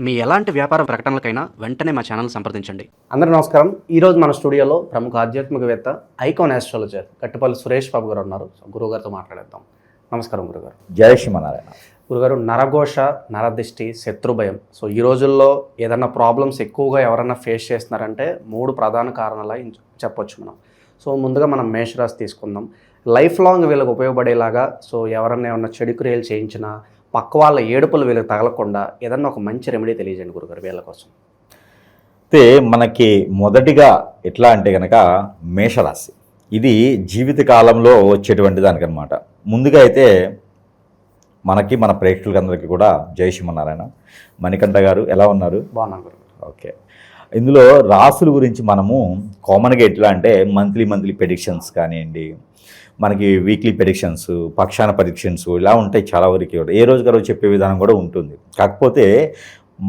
మీ ఎలాంటి వ్యాపార ప్రకటనలకైనా వెంటనే మా ఛానల్ సంప్రదించండి. అందరూ నమస్కారం. ఈరోజు మన స్టూడియోలో ప్రముఖ ఆధ్యాత్మికవేత్త ఐకాన్ ఆస్ట్రాలజర్ కట్టుపల్లి సురేష్ బాబు గారు ఉన్నారు. సో గురువుగారితో మాట్లాడేద్దాం. నమస్కారం గురుగారు. జై శ్రీమన్నారాయణ. గురుగారు, నరఘోష, నరదిష్టి, శత్రుభయం. సో ఈ రోజుల్లో ఏదన్నా ప్రాబ్లమ్స్ ఎక్కువగా ఎవరన్నా ఫేస్ చేస్తున్నారంటే 3 ప్రధాన కారణాలు చెప్పొచ్చు మనం. సో ముందుగా మనం మేషరాశి తీసుకుందాం. లైఫ్ లాంగ్ వీళ్ళకి ఉపయోగపడేలాగా, సో ఎవరన్నా ఏమన్నా చెడు క్రియలు చేయించినా పక్క వాళ్ళ ఏడుపులు వీళ్ళకి తగలకుండా ఏదన్నా ఒక మంచి రెమెడీ తెలియజేయండి గురుగారు వీళ్ళ కోసం. అయితే మనకి మొదటిగా ఎట్లా అంటే కనుక మేషరాశి ఇది జీవితకాలంలో వచ్చేటువంటి దానికనమాట. ముందుగా అయితే మనకి మన ప్రేక్షకులందరికీ కూడా జై శ్రీమన్నారాయణ. మణికంఠ గారు ఎలా ఉన్నారు? బాగున్నాను గురుగారు. ఓకే. ఇందులో రాసుల గురించి మనము కామన్గా ఎట్లా అంటే మంత్లీ ప్రెడిక్షన్స్ కానివ్వండి, మనకి వీక్లీ ప్రెడిక్షన్స్, పక్షాన ప్రెడిక్షన్స్ ఇలా ఉంటాయి చాలా వరకు. ఏ రోజు చెప్పే విధానం కూడా ఉంటుంది. కాకపోతే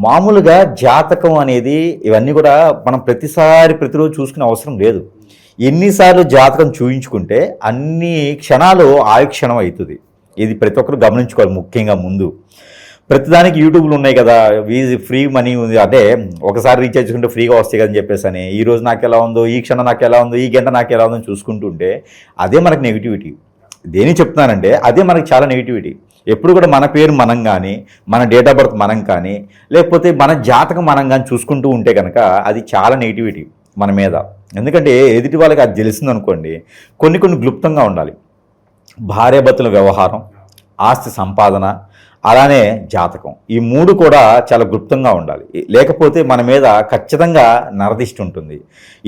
మామూలుగా జాతకం అనేది ఇవన్నీ కూడా మనం ప్రతిరోజు చూసుకునే అవసరం లేదు. ఎన్నిసార్లు జాతకం చూయించుకుంటే అన్ని క్షణాలు ఆయుక్షణం అవుతుంది. ఇది ప్రతి ఒక్కరు గమనించుకోవాలి. ముఖ్యంగా ముందు ప్రతిదానికి యూట్యూబ్లు ఉన్నాయి కదా, ఫ్రీ మనీ ఉంది, అంటే ఒకసారి రీఛార్జ్ చేసుకుంటే ఫ్రీగా వస్తాయి కదని చెప్పేసి అని ఈ రోజు నాకు ఎలా ఉందో, ఈ క్షణం నాకు ఎలా ఉందో, ఈ గంట నాకు ఎలా ఉందో చూసుకుంటుంటే అదే మనకు నెగిటివిటీ. దేని చెప్తున్నానంటే అదే మనకి చాలా నెగిటివిటీ. ఎప్పుడు కూడా మన పేరు మనం కానీ, మన డేట్ ఆఫ్ బర్త్ మనం కానీ, లేకపోతే మన జాతకం మనం కానీ చూసుకుంటూ ఉంటే కనుక అది చాలా నెగిటివిటీ మన మీద. ఎందుకంటే ఎదుటి వాళ్ళకి అది తెలిసిందనుకోండి, కొన్ని క్లుప్తంగా ఉండాలి. భార్యాభర్తల వ్యవహారం, ఆస్తి సంపాదన, అలానే జాతకం, ఈ 3 కూడా చాలా గుప్తంగా ఉండాలి. లేకపోతే మన మీద ఖచ్చితంగా నరదిష్టి ఉంటుంది.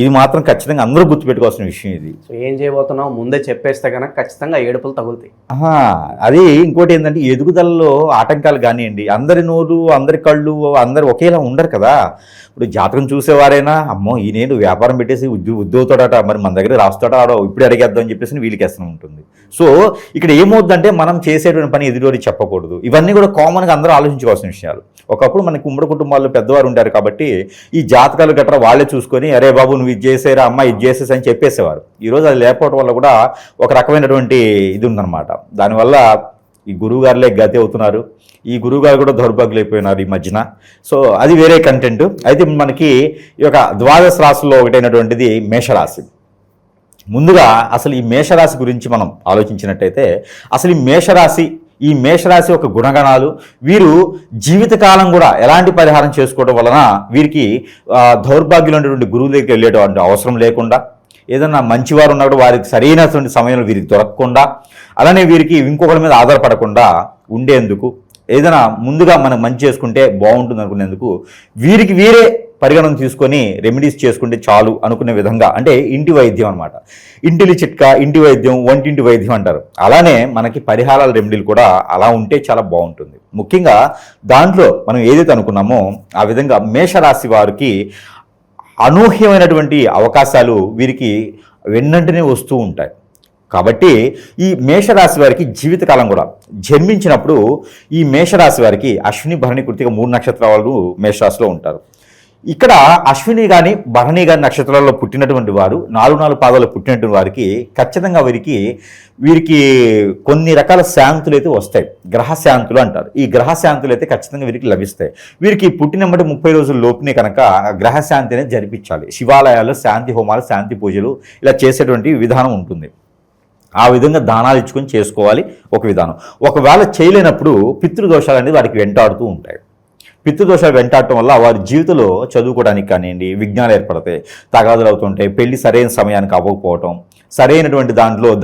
ఇది మాత్రం ఖచ్చితంగా అందరూ గుర్తుపెట్టుకోవాల్సిన విషయం ఇది. సో ఏం చేయబోతున్నావు ముందే చెప్పేస్తే కనుక ఖచ్చితంగా ఏడుపులు తగులుతాయి. అది ఇంకోటి ఏంటంటే ఎదుగుదలలో ఆటంకాలు కానివ్వండి, అందరి నోరు, అందరి కళ్ళు, అందరు ఒకేలా ఉండరు కదా. ఇప్పుడు జాతకం చూసేవారైనా అమ్మో ఈ నేను వ్యాపారం పెట్టేసి ఉద్యోగుతాడట, మరి మన దగ్గర రాస్తాడో ఆడో ఇప్పుడు అడిగేద్దాం అని చెప్పేసి వీళ్ళకి వేస్తూ ఉంటుంది. సో ఇక్కడ ఏమవుతుందంటే మనం చేసేటువంటి పని ఎదుటి చెప్పకూడదు. ఇవన్నీ కూడా కామన్గా అందరూ ఆలోచించుకోవాల్సిన విషయాలు. ఒకప్పుడు మనకి ఉమ్మడి కుటుంబాల్లో పెద్దవారు ఉంటారు కాబట్టి ఈ జాతకాలు గట్రా వాళ్ళే చూసుకొని అరే బాబు నువ్వు ఇది చేసేరా అమ్మ ఇది చేసేసి అని చెప్పేసేవారు. ఈరోజు అది లేకపోవడం వల్ల కూడా ఒక రకమైనటువంటి ఇది ఉందన్నమాట. దానివల్ల ఈ గురువుగారులే గతి అవుతున్నారు. ఈ గురువుగారు కూడా దౌర్భాగ్యులు అయిపోయినారు ఈ మధ్యన. సో అది వేరే కంటెంట్. అయితే మనకి ఈ యొక్క ద్వాదశ రాశుల్లో ఒకటైనటువంటిది మేషరాశి. ముందుగా అసలు ఈ మేషరాశి గురించి మనం ఆలోచించినట్టయితే అసలు ఈ మేషరాశి యొక్క గుణగణాలు, వీరు జీవితకాలం కూడా ఎలాంటి పరిహారం చేసుకోవడం వలన వీరికి దౌర్భాగ్యులైనటువంటి గురువు దగ్గరికి వెళ్ళేటువంటి అవసరం లేకుండా, ఏదన్నా మంచివారు ఉన్నప్పుడు వారికి సరైనటువంటి సమయంలో వీరికి దొరకకుండా, అలానే వీరికి ఇంకొకరి మీద ఆధారపడకుండా ఉండేందుకు, ఏదైనా ముందుగా మనం మంచి చేసుకుంటే బాగుంటుంది అనుకునేందుకు వీరికి వీరే పరిగణన తీసుకొని రెమెడీస్ చేసుకుంటే చాలు అనుకునే విధంగా, అంటే ఇంటి వైద్యం అనమాట. ఇంటిలి చిట్కా, ఇంటి వైద్యం, వంటింటి వైద్యం అంటారు. అలానే మనకి పరిహారాల రెమెడీలు కూడా అలా ఉంటే చాలా బాగుంటుంది. ముఖ్యంగా దాంట్లో మనం ఏదైతే అనుకున్నామో ఆ విధంగా మేషరాశి వారికి అనూహ్యమైనటువంటి అవకాశాలు వీరికి వెన్నంటనే వస్తూ ఉంటాయి. కాబట్టి ఈ మేషరాశి వారికి జీవితకాలం కూడా జన్మించినప్పుడు ఈ మేషరాశి వారికి అశ్విని, భరణి, కృతిక 3 నక్షత్రాలు మేషరాశిలో ఉంటారు. ఇక్కడ అశ్విని కానీ భరణి కానీ నక్షత్రాల్లో పుట్టినటువంటి వారు 4 పాదాలు పుట్టినటువంటి వారికి ఖచ్చితంగా వీరికి కొన్ని రకాల శాంతులు అయితే వస్తాయి. గ్రహ శాంతులు అంటారు. ఈ గ్రహ శాంతులు అయితే ఖచ్చితంగా వీరికి లభిస్తాయి. వీరికి పుట్టినమ్మటి 30 రోజుల లోపునే కనుక గ్రహ శాంతి అనేది జరిపించాలి. శివాలయాల్లో శాంతి హోమాలు, శాంతి పూజలు ఇలా చేసేటువంటి విధానం ఉంటుంది. ఆ విధంగా దానాలు ఇచ్చుకొని చేసుకోవాలి ఒక విధానం. ఒకవేళ చేయలేనప్పుడు పితృదోషాలు అనేది వారికి వెంటాడుతూ ఉంటాయి. పితృదోషాలు వెంటాడటం వల్ల వారి జీవితంలో చదువుకోవడానికి కానివ్వండి విఘ్నాలు ఏర్పడతాయి, తగాదులు అవుతుంటాయి, పెళ్లి సరైన సమయానికి అవ్వకపోవటం, సరైనటువంటి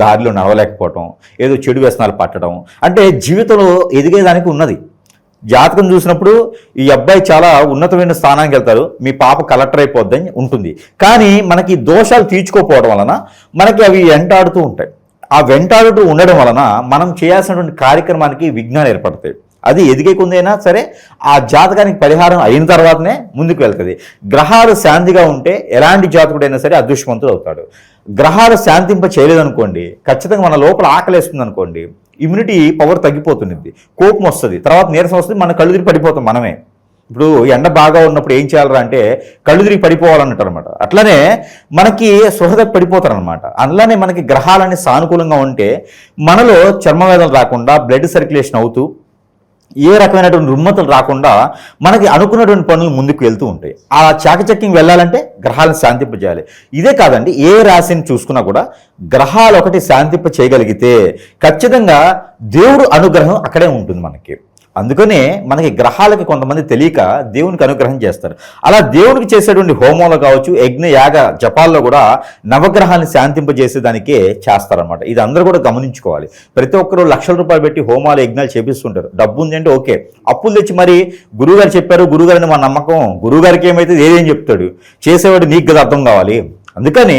దారిలో నడవలేకపోవటం, ఏదో చెడు వ్యసనాలు పట్టడం, అంటే జీవితంలో ఎదిగేదానికి ఉన్నది. జాతకం చూసినప్పుడు ఈ అబ్బాయి చాలా ఉన్నతమైన స్థానానికి వెళ్తారు, మీ పాప కలెక్టర్ అయిపోద్దని ఉంటుంది. కానీ మనకి దోషాలు తీర్చుకోకపోవడం వలన మనకి అవి వెంటాడుతూ ఉంటాయి. ఆ వెంటాడుతూ ఉండడం వలన మనం చేయాల్సినటువంటి కార్యక్రమానికి విఘ్నాలు ఏర్పడతాయి. అది ఎదిగే కొందైనా సరే ఆ జాతకానికి పరిహారం అయిన తర్వాతనే ముందుకు వెళ్తుంది. గ్రహాలు శాంతిగా ఉంటే ఎలాంటి జాతకుడైనా సరే అదృష్టవంతుడు అవుతాడు. గ్రహాలు శాంతింప చేయలేదనుకోండి, ఖచ్చితంగా మన లోపల ఆకలేస్తుంది అనుకోండి, ఇమ్యూనిటీ పవర్ తగ్గిపోతుంది, కోపం వస్తుంది, తర్వాత నీరసం వస్తుంది, మన కళ్ళు తిరిగి పడిపోతాం మనమే. ఇప్పుడు ఎండ బాగా ఉన్నప్పుడు ఏం చేయాలరా అంటే కళ్ళు తిరిగి పడిపోవాలన్నట్టు అనమాట. అట్లనే మనకి సృహద పడిపోతారనమాట. అలానే మనకి గ్రహాలన్నీ సానుకూలంగా ఉంటే మనలో చర్మవేదనలు రాకుండా బ్లడ్ సర్క్యులేషన్ అవుతూ ఏ రకమైనటువంటి రుమ్మతులు రాకుండా మనకి అనుకున్నటువంటి పనులు ముందుకు వెళ్తూ ఉంటాయి. ఆ చాకచక్యం వెళ్ళాలంటే గ్రహాలను శాంతింపజేయాలి. ఇదే కాదండి, ఏ రాశిని చూసుకున్నా కూడా గ్రహాలు ఒకటి శాంతింప చేయగలిగితే ఖచ్చితంగా దేవుడు అనుగ్రహం అక్కడే ఉంటుంది మనకి. అందుకనే మనకి గ్రహాలకి కొంతమంది తెలియక దేవునికి అనుగ్రహం చేస్తారు. అలా దేవునికి చేసేటువంటి హోమంలో కావచ్చు, యజ్ఞ యాగ జపాల్లో కూడా నవగ్రహాన్ని శాంతింపజేసేదానికే చేస్తారనమాట. ఇది అందరూ కూడా గమనించుకోవాలి. ప్రతి ఒక్కరూ లక్షల రూపాయలు పెట్టి హోమాలు యజ్ఞాలు చేపిస్తుంటారు. డబ్బు ఉంది అంటే ఓకే, అప్పులు తెచ్చి మరి గురువుగారు చెప్పారు, గురువుగారిని మా నమ్మకం, గురువుగారికి ఏమైతే ఏదేం చెప్తాడు, చేసేవాడు నీకు కదా అర్థం కావాలి. అందుకని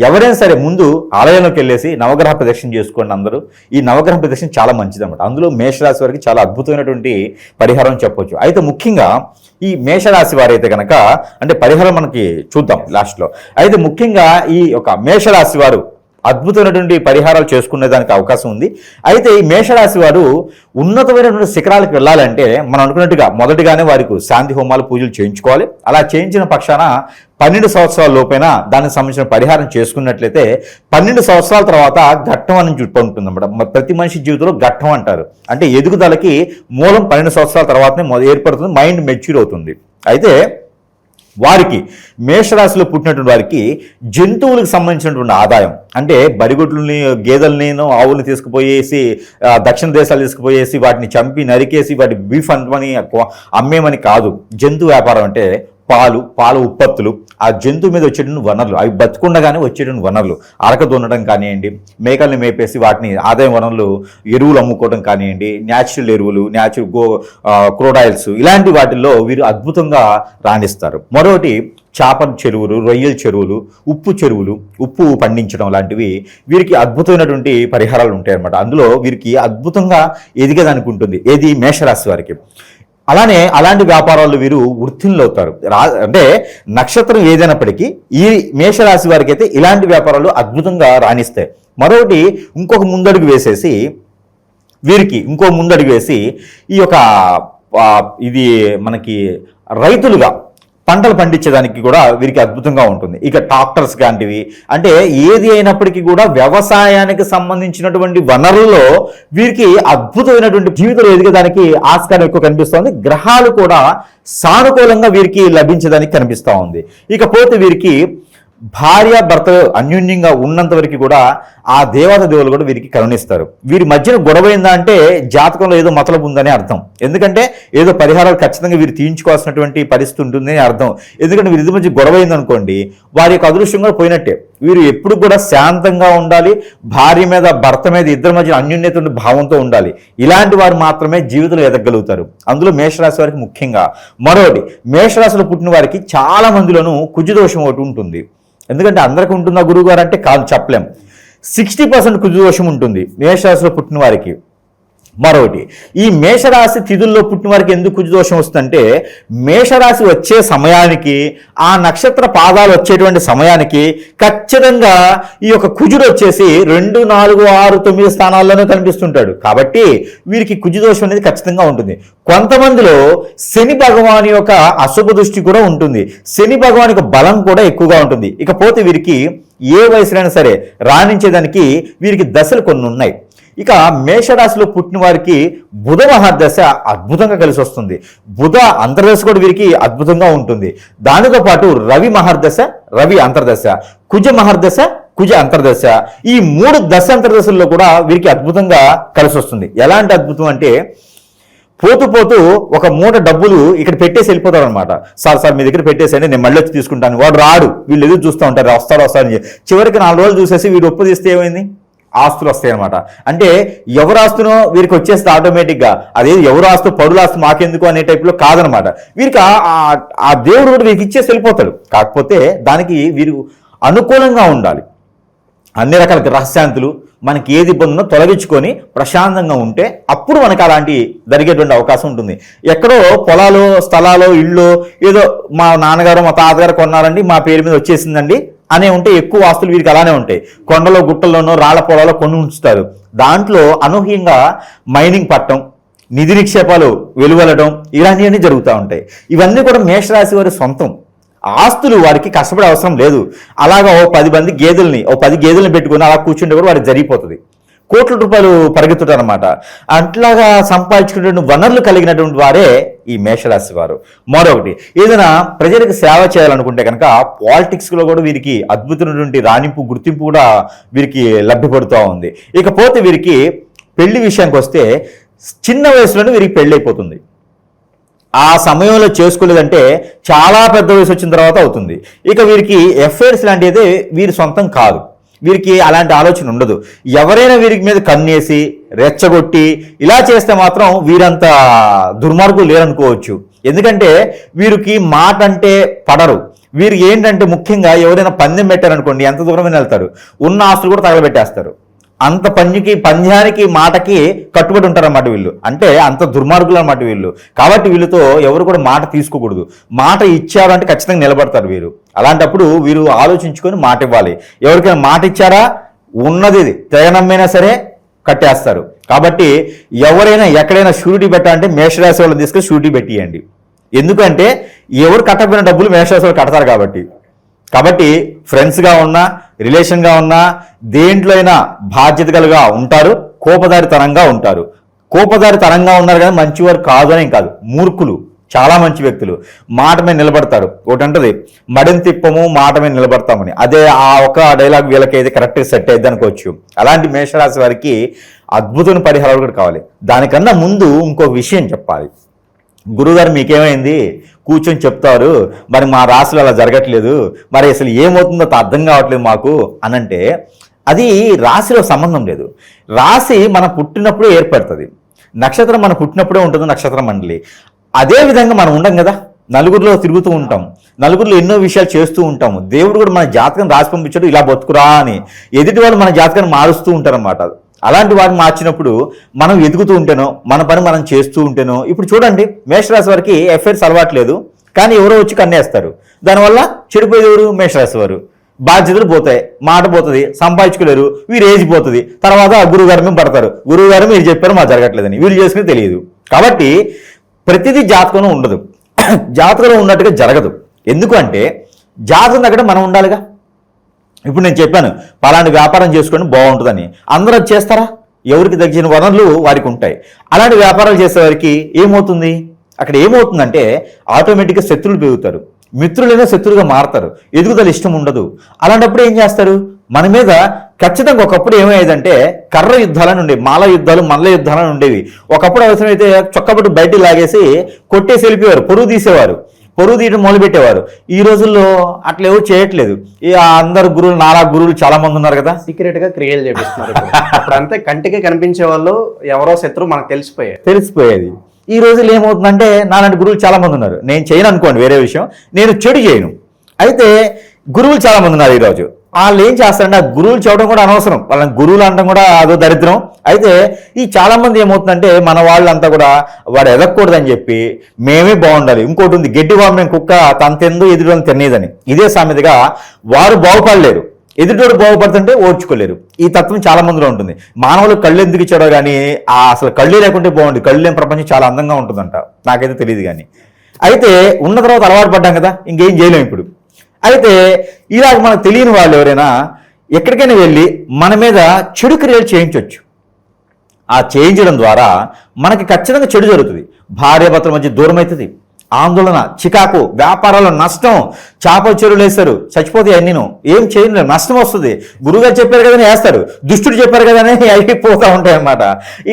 ఎవరైనా సరే ముందు ఆలయంలోకి వెళ్ళేసి నవగ్రహ ప్రదక్షిణ చేసుకోండి అందరూ. ఈ నవగ్రహ ప్రదక్షిణ చాలా మంచిది అన్నమాట. అందులో మేషరాశి వారికి చాలా అద్భుతమైనటువంటి పరిహారం చెప్పొచ్చు. అయితే ముఖ్యంగా ఈ మేషరాశి వారైతే కనుక అంటే పరిహారం మనకి చూద్దాం లాస్ట్లో. అయితే ముఖ్యంగా ఈ యొక్క మేషరాశి వారు అద్భుతమైనటువంటి పరిహారాలు చేసుకునే దానికి అవకాశం ఉంది. అయితే ఈ మేషరాశి వారు ఉన్నతమైనటువంటి శిఖరాలకు వెళ్ళాలంటే మనం అనుకున్నట్టుగా మొదటిగానే వారికి శాంతి హోమాలు పూజలు చేయించుకోవాలి. అలా చేయించిన పక్షాన 12 సంవత్సరాల లోపైన దానికి సంబంధించిన పరిహారం చేసుకున్నట్లయితే 12 సంవత్సరాల తర్వాత ఘట్టం అని చుట్టూ ఉంటుంది అన్నమాట. ప్రతి మనిషి జీవితంలో ఘట్టం అంటారు. అంటే ఎదుగుదలకి మూలం 12 సంవత్సరాల తర్వాతనే ఏర్పడుతుంది, మైండ్ మెచ్యూర్ అవుతుంది. అయితే వారికి మేషరాశిలో పుట్టినటువంటి వారికి జంతువులకు సంబంధించినటువంటి ఆదాయం అంటే బరిగొడ్లని, గేదెలని, ఆవుల్ని తీసుకుపోయేసి దక్షిణ దేశాలు తీసుకుపోయేసి వాటిని చంపి నరికేసి వాటి బీఫ్ అని అమ్మేమని కాదు. జంతు వ్యాపారం అంటే పాల ఉత్పత్తులు, ఆ జంతువు మీద వచ్చేటువంటి వనరులు, అవి బతుకుండగానే వచ్చేటువంటి వనరులు, అరక దున్నడం కానివ్వండి, మేకల్ని మేపేసి వాటిని ఆదాయం వనరులు, ఎరువులు అమ్ముకోవడం కానివ్వండి, న్యాచురల్ ఎరువులు, క్రూడాయిల్స్, ఇలాంటి వాటిల్లో వీరు అద్భుతంగా రాణిస్తారు. మరొకటి చేపల చెరువులు, రొయ్యల చెరువులు, ఉప్పు చెరువులు, ఉప్పు పండించడం లాంటివి వీరికి అద్భుతమైనటువంటి పరిహారాలు ఉంటాయన్నమాట. అందులో వీరికి అద్భుతంగా ఎదిగేదానికి ఉంటుంది. ఏది మేషరాశి వారికి. అలానే అలాంటి వ్యాపారాల్లో వీరు వృత్తిలో అవుతారు. అంటే నక్షత్రం ఏదైనప్పటికీ ఈ మేషరాశి వారికి అయితే ఇలాంటి వ్యాపారాలు అద్భుతంగా రాణిస్తాయి. మరొకటి ఇంకొక ముందడుగు వేసేసి వీరికి ఈ యొక్క ఇది మనకి రైతులుగా పంటలు పండించేదానికి కూడా వీరికి అద్భుతంగా ఉంటుంది. ఇక ట్రాక్టర్స్ లాంటివి అంటే ఏది అయినప్పటికీ కూడా వ్యవసాయానికి సంబంధించినటువంటి వనరుల్లో వీరికి అద్భుతమైనటువంటి జీవితంలో ఎదిగేదానికి ఆస్కారం ఎక్కువ కనిపిస్తోంది. గ్రహాలు కూడా సానుకూలంగా వీరికి లభించేదానికి కనిపిస్తూ ఉంది. ఇకపోతే వీరికి భార్య భర్త అన్యోన్యంగా ఉన్నంత వరకు కూడా ఆ దేవులు కూడా వీరికి కరుణిస్తారు. వీరి మధ్యన గొడవైందా అంటే జాతకంలో ఏదో మతలబు ఉందని అర్థం. ఎందుకంటే ఏదో పరిహారాలు ఖచ్చితంగా వీరు తీయించుకోవాల్సినటువంటి పరిస్థితి ఉంటుందని అర్థం. ఎందుకంటే వీరి మధ్య గొడవైంది అనుకోండి, వారి యొక్క అదృష్టం కూడా పోయినట్టే. వీరు ఎప్పుడు కూడా శాంతంగా ఉండాలి, భార్య మీద భర్త మీద ఇద్దరి మధ్య అన్యోన్యత భావంతో ఉండాలి. ఇలాంటి వారు మాత్రమే జీవితంలో ఎదగలుగుతారు. అందులో మేషరాశి వారికి ముఖ్యంగా. మరొకటి, మేషరాశిలో పుట్టిన వారికి చాలా మందిలోనూ కుజదోషం ఒకటి ఉంటుంది. ఎందుకంటే అందరికీ ఉంటుందా గురువు గారు అంటే కాదు, చెప్పలేం. 60% కుజదోషం ఉంటుంది మేషరాశిలో పుట్టిన వారికి. మరొకటి, ఈ మేషరాశి తిథుల్లో పుట్టిన వారికి ఎందుకు కుజదోషం వస్తుందంటే మేషరాశి వచ్చే సమయానికి, ఆ నక్షత్ర పాదాలు వచ్చేటువంటి సమయానికి ఖచ్చితంగా ఈ యొక్క కుజుడు వచ్చేసి 2, 4, 6, 9 స్థానాల్లోనే కనిపిస్తుంటాడు. కాబట్టి వీరికి కుజదోషం అనేది ఖచ్చితంగా ఉంటుంది. కొంతమందిలో శని భగవాని యొక్క అశుభ దృష్టి కూడా ఉంటుంది. శని భగవాని యొక్క బలం కూడా ఎక్కువగా ఉంటుంది. ఇకపోతే వీరికి ఏ వయసులైనా సరే రాణించేదానికి వీరికి దశలు కొన్ని ఉన్నాయి. ఇక మేషరాశిలో పుట్టిన వారికి బుధ మహర్దశ అద్భుతంగా కలిసి వస్తుంది. బుధ అంతర్దశ కూడా వీరికి అద్భుతంగా ఉంటుంది. దానితో పాటు రవి మహర్దశ, రవి అంతర్దశ, కుజ మహర్దశ, కుజ అంతర్దశ, ఈ 3 దశ అంతర్దశల్లో కూడా వీరికి అద్భుతంగా కలిసి వస్తుంది. ఎలాంటి అద్భుతం అంటే పోతూ ఒక మూట డబ్బులు ఇక్కడ పెట్టేసి వెళ్ళిపోతారు అనమాట. సార్ మీ దగ్గర పెట్టేసండి, నేను మళ్ళీ వచ్చి తీసుకుంటాను. వాడు రాడు, వీళ్ళు ఎదురు చూస్తూ ఉంటారు, వస్తారని. చివరికి 4 రోజులు చూసేసి వీడు ఒప్పదీస్తే ఏమైంది, ఆస్తులు వస్తాయి అనమాట. అంటే ఎవరు ఆస్తునో వీరికి వచ్చేస్తే ఆటోమేటిక్గా అదేది ఎవరు ఆస్తు పరుల ఆస్తు మాకెందుకు అనే టైప్లో కాదనమాట. వీరికి ఆ దేవుడు కూడా వీరికి ఇచ్చేసి వెళ్ళిపోతాడు. కాకపోతే దానికి వీరు అనుకూలంగా ఉండాలి. అన్ని రకాల గ్రహశాంతులు మనకి ఏది ఇబ్బందినో తొలగించుకొని ప్రశాంతంగా ఉంటే అప్పుడు మనకు అలాంటి జరిగేటువంటి అవకాశం ఉంటుంది. ఎక్కడో పొలాలు, స్థలాలు, ఇళ్ళు ఏదో మా నాన్నగారు మా తాతగారు కొన్నారండి, మా పేరు మీద వచ్చేసిందండి అనే ఉంటే ఎక్కువ ఆస్తులు వీరికి అలానే ఉంటాయి. కొండలో, గుట్టల్లోనో, రాళ్ల పొలాలో కొన్ని ఉంచుతారు. దాంట్లో అనూహ్యంగా మైనింగ్ పట్టడం, నిధి నిక్షేపాలు వెలువడడం, ఇలాంటివన్నీ జరుగుతూ ఉంటాయి. ఇవన్నీ కూడా మేషరాశి వారి సొంతం ఆస్తులు. వారికి కష్టపడే అవసరం లేదు. అలాగా ఓ 10 గేదెల్ని పెట్టుకుని అలా కూర్చుంటే కూడా వారికి జరిగిపోతుంది. కోట్ల రూపాయలు పరిగెత్తుతారు అనమాట. అట్లాగా సంపాదించుకునే వనరులు కలిగినటువంటి వారే ఈ మేషరాశి వారు. మరొకటి, ఏదైనా ప్రజలకు సేవ చేయాలనుకుంటే కనుక పాలిటిక్స్లో కూడా వీరికి అద్భుతమైనటువంటి రాణింపు, గుర్తింపు కూడా వీరికి లభ్యపడుతూ ఉంది. ఇకపోతే వీరికి పెళ్లి విషయానికి వస్తే చిన్న వయసులోనే వీరికి పెళ్లి అయిపోతుంది. ఆ సమయంలో చేసుకోలేదంటే చాలా పెద్ద వయసు వచ్చిన తర్వాత అవుతుంది. ఇక వీరికి ఎఫ్ఐఆర్స్ లాంటిది వీరి సొంతం కాదు. వీరికి అలాంటి ఆలోచన ఉండదు. ఎవరైనా వీరికి మీద కన్నేసి రెచ్చగొట్టి ఇలా చేస్తే మాత్రం వీరంత దుర్మార్గులు లేరనుకోవచ్చు. ఎందుకంటే వీరికి మాట అంటే పడరు. వీరికి ఏంటంటే ముఖ్యంగా ఎవరైనా పందెం పెట్టారనుకోండి, ఎంత దూరమైనా వెళ్తారు, ఉన్న ఆస్తులు కూడా తగలబెట్టేస్తారు. అంత పంద్యానికి మాటకి కట్టుబడి ఉంటారన్నమాట వీళ్ళు. అంటే అంత దుర్మార్గులు అన్నమాట వీళ్ళు. కాబట్టి వీళ్ళతో ఎవరు కూడా మాట తీసుకోకూడదు. మాట ఇచ్చారు అంటే ఖచ్చితంగా నిలబడతారు వీరు. అలాంటప్పుడు వీరు ఆలోచించుకొని మాట ఇవ్వాలి. ఎవరికైనా మాట ఇచ్చారా, ఉన్నది తెగనమ్మైనా సరే కట్టేస్తారు. కాబట్టి ఎవరైనా ఎక్కడైనా షూరిటీ పెట్టాలంటే మేషరాశి వాళ్ళని తీసుకొని షూరిటీ పెట్టియండి. ఎందుకంటే ఎవరు కట్టకపోయిన డబ్బులు మేషరాశి వాళ్ళు కడతారు కాబట్టి ఫ్రెండ్స్గా ఉన్నా, రిలేషన్గా ఉన్నా, దేంట్లో అయినా బాధ్యతలుగా ఉంటారు, కోపదారితనంగా ఉంటారు. కోపదారితనంగా ఉన్నారు కానీ మంచివారు కాదు అని కాదు, మూర్ఖులు, చాలా మంచి వ్యక్తులు. మాట మీద నిలబడతారు. ఒకటంటది మడిని తిప్పము మాట మీద నిలబడతామని. అదే ఆ ఒక డైలాగ్ వీళ్ళకైతే కరెక్ట్గా సెట్ అయ్యింది అనుకోవచ్చు. అలాంటి మేషరాశి వారికి అద్భుతమైన పరిహారాలు కూడా కావాలి. దానికన్నా ముందు ఇంకో విషయం చెప్పాలి. గురువుగారు మీకేమైంది కూర్చొని చెప్తారు, మరి మా రాశిలో అలా జరగట్లేదు, మరి అసలు ఏమవుతుందో అర్థం కావట్లేదు మాకు అనంటే అది రాశిలో సంబంధం లేదు. రాశి మనం పుట్టినప్పుడే ఏర్పడుతుంది. నక్షత్రం మనం పుట్టినప్పుడే ఉంటుంది నక్షత్ర మండలి. అదే విధంగా మనం ఉండం కదా, నలుగురిలో తిరుగుతూ ఉంటాం, నలుగురిలో ఎన్నో విషయాలు చేస్తూ ఉంటాము. దేవుడు కూడా మన జాతకం రాసి పంపించాడు, ఇలా బతుకురా అని. ఎదుటి వాళ్ళు మన జాతకాన్ని మారుస్తూ ఉంటారన్నమాట. అలాంటి వారిని మార్చినప్పుడు మనం ఎదుగుతూ ఉంటేనో, మన పని మనం చేస్తూ ఉంటేనో. ఇప్పుడు చూడండి, మేషరాశి వారికి ఎఫ్ఐఆర్స్ అలవాట్లేదు, కానీ ఎవరో వచ్చి కన్నేస్తారు. దానివల్ల చెడిపోయేది ఎవరు? మేషరాశి వారు. బాధ్యతలు పోతాయి, మాట పోతుంది, సంపాదించుకోలేరు, వీరు ఏజ్ పోతుంది. తర్వాత గురువుగారి మీద పడతారు, గురువుగారు మీరు చెప్పారు మాకు జరగట్లేదని. వీళ్ళు చేసుకుని తెలియదు. కాబట్టి ప్రతిదీ జాతకంలో ఉండదు, జాతకంలో ఉన్నట్టుగా జరగదు. ఎందుకంటే జాతకం దగ్గర మనం ఉండాలిగా. ఇప్పుడు నేను చెప్పాను పలాంటి వ్యాపారం చేసుకొని బాగుంటుందని, అందరూ చేస్తారా? ఎవరికి తగ్గిన వనరులు వారికి ఉంటాయి. అలాంటి వ్యాపారాలు చేసేవారికి ఏమవుతుంది? అక్కడ ఏమవుతుందంటే ఆటోమేటిక్గా శత్రువులు పెరుగుతారు, మిత్రులైనా శత్రువుగా మారతారు, ఎదుగుదల ఇష్టం ఉండదు. అలాంటప్పుడు ఏం చేస్తారు? మన మీద ఖచ్చితంగా ఒకప్పుడు ఏమయ్యేదంటే కర్ర యుద్ధాలని ఉండేవి, మాల యుద్ధాలు, మల్ల యుద్ధాలని ఉండేవి. ఒకప్పుడు అవసరమైతే చొక్కబట్టు బయటికి లాగేసి కొట్టేసి వెళ్ళిపోయేవారు, పొరుగు తీసేవారు, పొరుగు తీయడం మొదలుపెట్టేవారు. ఈ రోజుల్లో అట్లా ఎవరు చేయట్లేదు. అందరు గురువులు, నాలా గురువులు చాలా మంది ఉన్నారు కదా, సీక్రెట్ గా క్రియలు చేపిస్తున్నారు. అప్పుడు అంతే కంటికి కనిపించే వాళ్ళు ఎవరో శత్రువు మనకు తెలిసిపోయేది. ఈ రోజుల్లో ఏమవుతుందంటే నాలాంటి గురువులు చాలా మంది ఉన్నారు. నేను చేయను అనుకోండి, వేరే విషయం, నేను చెడు చేయను. అయితే గురువులు చాలా మంది ఉన్నారు ఈరోజు. వాళ్ళు ఏం చేస్తారంటే ఆ గురువులు చెప్పడం కూడా అనవసరం, వాళ్ళని గురువులు అనడం కూడా అదో దరిద్రం. అయితే ఈ చాలా మంది ఏమవుతుందంటే మన వాళ్ళంతా కూడా వాడు ఎదగకూడదని చెప్పి మేమే బాగుండాలి. ఇంకోటి ఉంది, గడ్డి వాడిన కుక్క తన తిందో ఎదురు తినేదని. ఇదే సామెతగా వారు బాగుపడలేరు, ఎదుటోడు బాగుపడుతుంటే ఓర్చుకోలేరు. ఈ తత్వం చాలా మందిలో ఉంటుంది. మానవులు కళ్ళు ఎందుకు ఇచ్చాడో కానీ అసలు కళ్ళు లేకుంటే బాగుంది, కళ్ళు లేని ప్రపంచం చాలా అందంగా ఉంటుందంట, నాకైతే తెలియదు. కానీ అయితే ఉన్న తర్వాత అలవాటు పడ్డాం కదా, ఇంకేం చేయలేం ఇప్పుడు. అయితే ఇలాగ మనకు తెలియని వాళ్ళు ఎవరైనా ఎక్కడికైనా వెళ్ళి మన మీద చెడు క్రియలు చేయించవచ్చు. ఆ చేయించడం ద్వారా మనకి ఖచ్చితంగా చెడు జరుగుతుంది. భార్యాభర్తల మధ్య దూరం అవుతుంది, ఆందోళన, చికాకు, వ్యాపారాల్లో నష్టం, చేపల చెరువులు వేస్తారు, చచ్చిపోతాయి. అన్నీను ఏం చేయలేరు, నష్టం వస్తుంది. గురువుగారు చెప్పారు కదని వేస్తారు, దుష్టుడు చెప్పారు కదనే అయిపోతూ ఉంటాయి అన్నమాట.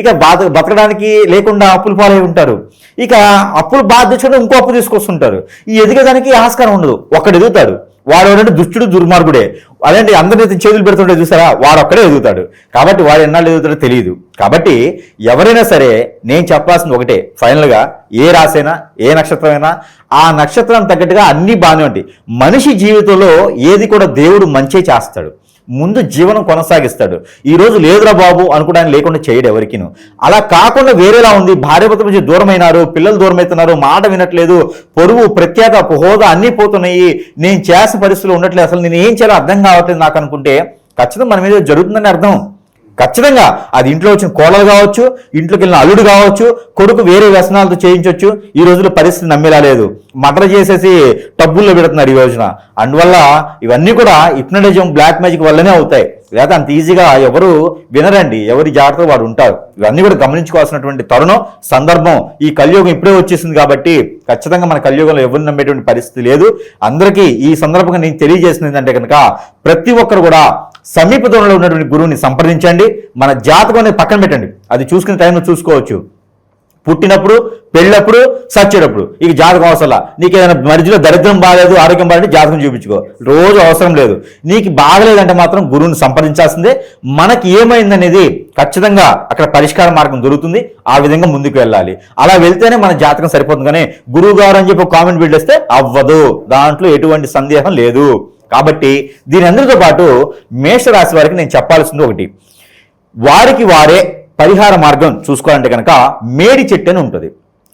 ఇక బతకడానికి లేకుండా అప్పులు పాలై ఉంటారు. ఇక అప్పులు బాధ తెచ్చుకుంటే ఇంకో అప్పు తీసుకొస్తుంటారు. ఈ ఎదిగేదానికి ఆస్కారం ఉండదు. ఒకడు ఎదుగుతాడు, వాడు ఎవరంటే దుష్టుడు, దుర్మార్గుడే. అదేంటి అందరినీ చేతులు పెడుతుంటే చూసారా, వాడు ఒక్కడే ఎదుగుతాడు. కాబట్టి వాడు ఎన్నాళ్ళు ఎదుగుతాడో తెలియదు. కాబట్టి ఎవరైనా సరే నేను చెప్పాల్సింది ఒకటే, ఫైనల్గా ఏ రాశైనా ఏ నక్షత్రమైనా ఆ నక్షత్రం తగ్గట్టుగా అన్నీ బాగానే ఉంటాయి. మనిషి జీవితంలో ఏది కూడా దేవుడు మంచి చేస్తాడు, ముందు జీవనం కొనసాగిస్తాడు. ఈ రోజు లేదురా బాబు అనుకోవడానికి లేకుండా చేయడు ఎవరికిను. అలా కాకుండా వేరేలా ఉంది, భార్యాభర్తల నుంచి దూరమైనారు, పిల్లలు దూరమవుతున్నారు, మాట వినట్లేదు, పొరుగు, ప్రఖ్యాత, హోదా అన్నీ పోతున్నాయి, నేను చేసే పరిస్థితులు ఉండట్లేదు, అసలు నేను ఏం చేయాలో అర్థం కావట్లేదు నాకు అనుకుంటే ఖచ్చితంగా మన మీద జరుగుతుందని అర్థం. ఖచ్చితంగా అది ఇంట్లో వచ్చిన కోడలు కావచ్చు, ఇంట్లోకి వెళ్ళిన అల్లుడు కావచ్చు, కొడుకు వేరే వ్యసనాలతో చేయించవచ్చు. ఈ రోజుల్లో పరిస్థితి నమ్మేలా లేదు, మర్డర్ చేసేసి టబ్బుల్లో పెడుతున్నారు ఈ రోజున. అందువల్ల ఇవన్నీ కూడా హిప్నటిజం, బ్లాక్ మ్యాజిక్ వల్లనే అవుతాయి. లేదా అంత ఈజీగా ఎవరు వినరండి, ఎవరి జాగ్రత్తగా వారు ఉంటారు. ఇవన్నీ కూడా గమనించుకోవాల్సినటువంటి తరుణం, సందర్భం. ఈ కలియుగం ఇప్పుడే వచ్చేసింది కాబట్టి ఖచ్చితంగా మన కలియుగంలో ఎవరిని నమ్మేటువంటి పరిస్థితి లేదు. అందరికీ ఈ సందర్భంగా నేను తెలియజేసింది ఏంటంటే కనుక ప్రతి ఒక్కరు కూడా సమీప దూరంలో ఉన్నటువంటి గురువుని సంప్రదించండి. మన జాతకం అనేది పక్కన పెట్టండి, అది చూసుకునే టైంలో చూసుకోవచ్చు. పుట్టినప్పుడు, పెళ్ళప్పుడు, సచ్చేటప్పుడు ఇక జాతకం అవసరం. నీకు ఏదైనా మధ్యలో దరిద్రం బాగలేదు, ఆరోగ్యం బాగాలంటే జాతకం చూపించుకో, రోజు అవసరం లేదు. నీకు బాగలేదంటే మాత్రం గురువుని సంప్రదించాల్సిందే. మనకి ఏమైందనేది ఖచ్చితంగా అక్కడ పరిష్కార మార్గం దొరుకుతుంది. ఆ విధంగా ముందుకు వెళ్ళాలి. అలా వెళ్తేనే మన జాతకం సరిపోతుంది. కానీ గురువు గారు అని చెప్పి కామెంట్ పెట్టేస్తే అవ్వదు, దాంట్లో ఎటువంటి సందేహం లేదు. కాబట్టి దీని అందరితో పాటు మేషరాశి వారికి నేను చెప్పాల్సింది ఒకటి, వారికి వారే పరిహార మార్గం చూసుకోవాలంటే కనుక మేడి చెట్టు అని ఉంటుంది.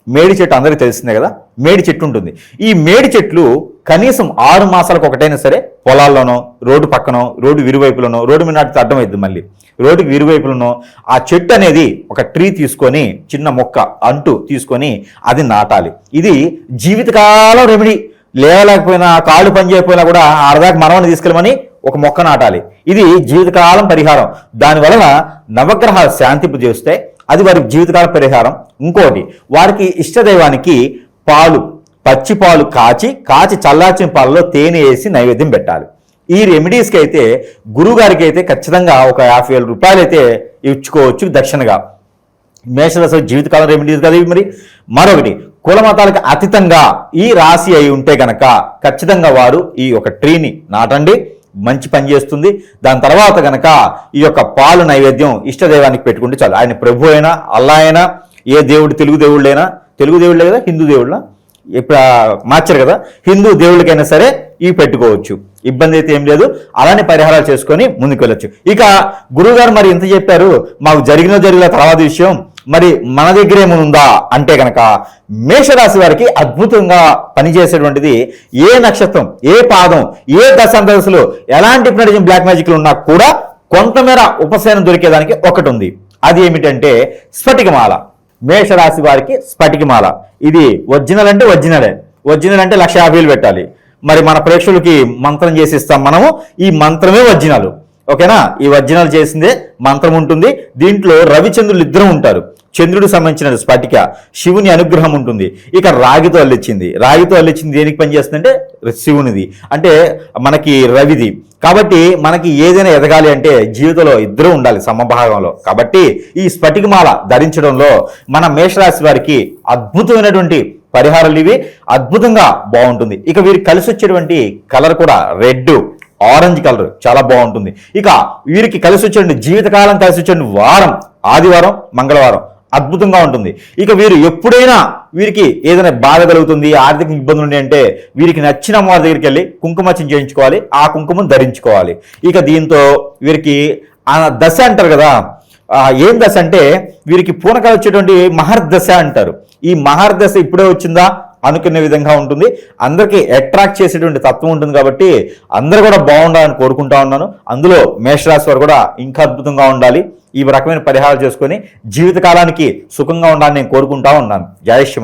మేడి చెట్టు అందరికీ తెలిసిందే కదా, మేడి చెట్టు ఉంటుంది. ఈ మేడి చెట్లు కనీసం 6 మాసాలకు ఒకటైనా సరే పొలాల్లోనో, రోడ్డు పక్కనో, రోడ్డు విరువైపులోనో, రోడ్డు మీద నాటితే అడ్డమైద్ది, మళ్ళీ రోడ్డుకి విరువైపులోనో ఆ చెట్టు అనేది ఒక ట్రీ తీసుకొని, చిన్న మొక్క అంటూ తీసుకొని అది నాటాలి. ఇది జీవితకాలం రెమెడీ. లేవలేకపోయినా, కాళ్ళు పని చేయకపోయినా కూడా ఆడదాకా మనవని తీసుకెళ్ళమని ఒక మొక్క నాటాలి. ఇది జీవితకాలం పరిహారం. దానివలన నవగ్రహాలు శాంతింపజేస్తే అది వారి జీవితకాల పరిహారం. ఇంకోటి, వారికి ఇష్టదైవానికి పాలు, పచ్చి పాలు కాచి చల్లార్చిన పాలలో తేనె వేసి నైవేద్యం పెట్టాలి. ఈ రెమెడీస్కి అయితే గురువుగారికి అయితే ఖచ్చితంగా ఒక 50,000 రూపాయలు అయితే ఇచ్చుకోవచ్చు దక్షిణగా. మేషరాశి జీవితకాలం రెమెడీస్ కదా ఇవి. మరి మరొకటి, కుల మతాలకు అతీతంగా ఈ రాశి అయి ఉంటే గనక ఖచ్చితంగా వారు ఈ యొక్క ట్రీని నాటండి, మంచి పని చేస్తుంది. దాని తర్వాత గనక ఈ యొక్క పాలు నైవేద్యం ఇష్టదైవానికి పెట్టుకుంటే చాలు. ఆయన ప్రభు అయినా, అల్లా అయినా, ఏ దేవుడు, తెలుగు దేవుళ్ళే కదా, హిందూ దేవుళ్ళ ఇప్పుడు మార్చారు కదా, హిందూ దేవుళ్ళకైనా సరే ఇవి పెట్టుకోవచ్చు, ఇబ్బంది అయితే ఏం లేదు. అలానే పరిహారాలు చేసుకొని ముందుకు వెళ్ళొచ్చు. ఇక గురువుగారు మరి ఎంత చెప్పారు, మాకు జరిగిన తర్వాత విషయం మరి మన దగ్గర ఏముందా అంటే కనుక మేషరాశి వారికి అద్భుతంగా పనిచేసేటువంటిది ఏ నక్షత్రం, ఏ పాదం, ఏ దశాంతదశలు, ఎలాంటి ప్రణిజం బ్లాక్ మ్యాజిక్లు ఉన్నా కూడా కొంతమేర ఉపశమనం దొరికేదానికి ఒకటి ఉంది. అది ఏమిటంటే స్ఫటికమాల. మేషరాశి వారికి స్ఫటికమాల ఇది ఒరిజినల్ అంటే ఒరిజినల్ అంటే 150,000 పెట్టాలి. మరి మన ప్రేక్షకులకి మంత్రం చేసి ఇస్తాం మనము. ఈ మంత్రమే ఒరిజినల్, ఓకేనా? ఈ ఒరిజినల్ చేసిందే మంత్రం ఉంటుంది. దీంట్లో రవిచంద్రులు ఇద్దరు ఉంటారు. చంద్రుడికి సంబంధించిన స్ఫటిక, శివుని అనుగ్రహం ఉంటుంది. ఇక రాగితో అల్లిచ్చింది దేనికి పనిచేస్తుందంటే శివునిది, అంటే మనకి రవిది. కాబట్టి మనకి ఏదైనా ఎదగాలి అంటే జీవితంలో ఇద్దరు ఉండాలి సమభాగంలో. కాబట్టి ఈ స్ఫటికమాల ధరించడంలో మన మేషరాశి వారికి అద్భుతమైనటువంటి పరిహారాలు ఇవి, అద్భుతంగా బాగుంటుంది. ఇక వీరికి కలిసి వచ్చేటువంటి కలర్ కూడా రెడ్, ఆరెంజ్ కలర్ చాలా బాగుంటుంది. ఇక వీరికి కలిసి వచ్చే జీవితకాలం కలిసి వచ్చే వారం ఆదివారం, మంగళవారం అద్భుతంగా ఉంటుంది. ఇక వీరు ఎప్పుడైనా వీరికి ఏదైనా బాధ కలుగుతుంది, ఆర్థిక ఇబ్బందులు ఉన్నాయి అంటే వీరికి నచ్చిన అమ్మవారి దగ్గరికి వెళ్ళి కుంకుమార్చన చేయించుకోవాలి, ఆ కుంకుమను ధరించుకోవాలి. ఇక దీంతో వీరికి ఆ దశ అంటారు కదా, ఏం దశ అంటే వీరికి పూనకాలు వచ్చేటువంటి మహర్దశ అంటారు. ఈ మహర్దశ ఇప్పుడే వచ్చిందా అనుకునే విధంగా ఉంటుంది. అందరికీ అట్రాక్ట్ చేసేటువంటి తత్వం ఉంటుంది. కాబట్టి అందరూ కూడా బాగుండాలని కోరుకుంటా ఉన్నాను. అందులో మేషరాశి వారు కూడా ఇంకా అద్భుతంగా ఉండాలి. ఈ రకమైన పరిహారాలు చేసుకొని జీవితకాలానికి సుఖంగా ఉండాలని నేను కోరుకుంటా ఉన్నాను. జై శ్రీ